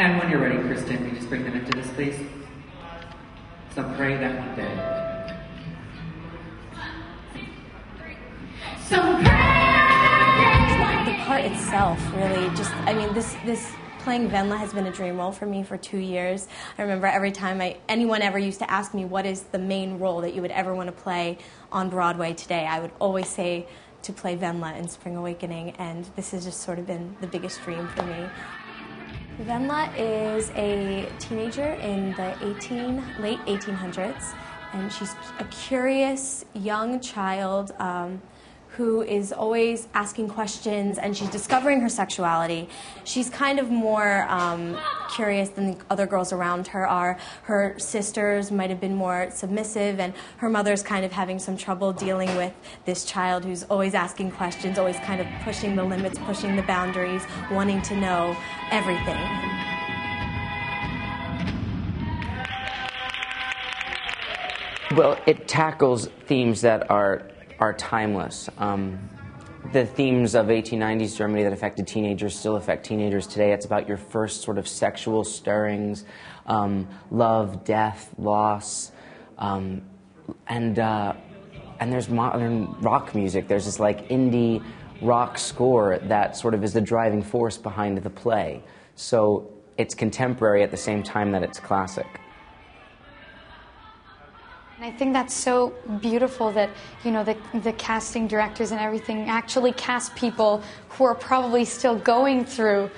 And when you're ready, Kristen, can you just bring them into this, please? So pray that one day. The part itself really just, I mean, this playing Venla has been a dream role for me for 2 years. I remember every time anyone ever used to ask me what is the main role that you would ever want to play on Broadway today, I would always say to play Venla in Spring Awakening, and this has just sort of been the biggest dream for me. Venla is a teenager in the late 1800s, and she's a curious young child who is always asking questions, and she's discovering her sexuality. She's kind of more curious than the other girls around her are. Her sisters might have been more submissive, and her mother's kind of having some trouble dealing with this child who's always asking questions, always kind of pushing the limits, pushing the boundaries, wanting to know everything. Well, it tackles themes that are timeless. The themes of 1890s Germany that affected teenagers still affect teenagers today. It's about your first sort of sexual stirrings, love, death, loss, and there's modern rock music. There's this like indie rock score that sort of is the driving force behind the play. So it's contemporary at the same time that it's classic. I think that's so beautiful that, you know, the casting directors and everything actually cast people who are probably still going through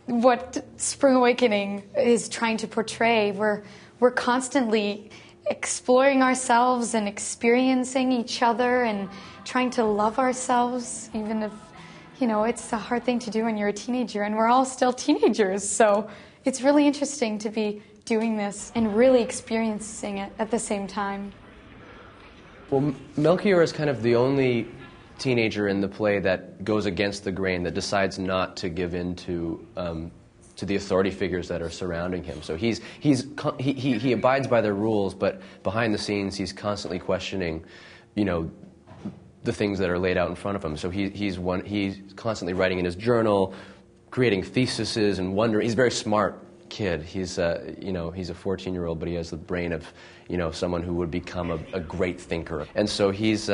what Spring Awakening is trying to portray. We're constantly exploring ourselves and experiencing each other and trying to love ourselves, even if, you know, it's a hard thing to do when you're a teenager, and we're all still teenagers. So it's really interesting to be doing this and really experiencing it at the same time. Well, Melchior is kind of the only teenager in the play that goes against the grain, that decides not to give in to the authority figures that are surrounding him. So he abides by their rules, but behind the scenes he's constantly questioning, you know, the things that are laid out in front of him. So he's constantly writing in his journal, creating theses and wondering. He's a very smart kid. He's you know, he's a 14-year-old, but he has the brain of, you know, someone who would become a great thinker. And so he's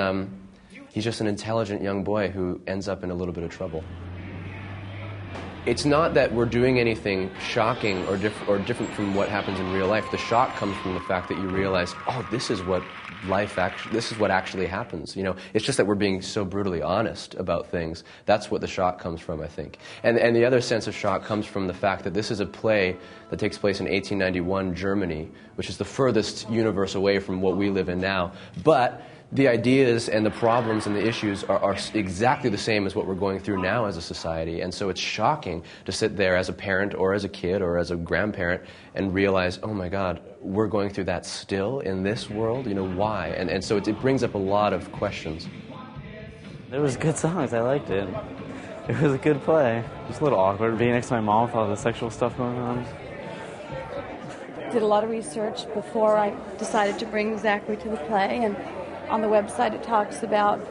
just an intelligent young boy who ends up in a little bit of trouble. It's not that we're doing anything shocking or different from what happens in real life. The shock comes from the fact that you realize, oh, this is what actually happens. You know, it's just that we're being so brutally honest about things. That's what the shock comes from, I think. And the other sense of shock comes from the fact that this is a play that takes place in 1891 Germany, which is the furthest universe away from what we live in now. But the ideas and the problems and the issues are exactly the same as what we're going through now as a society. And so it's shocking to sit there as a parent or as a kid or as a grandparent and realize, oh my God, we're going through that still in this world? You know, why? And so it brings up a lot of questions. It was good songs. I liked it. It was a good play. It was a little awkward being next to my mom with all the sexual stuff going on. Did a lot of research before I decided to bring Zachary to the play, and on the website it talks about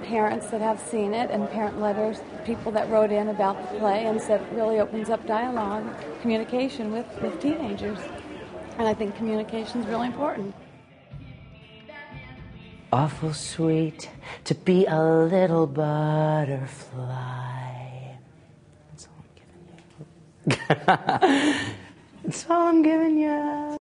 parents that have seen it and parent letters, people that wrote in about the play, and said it really opens up dialogue, communication with teenagers. And I think communication is really important. Awful sweet to be a little butterfly. That's all I'm giving you. That's all I'm giving you.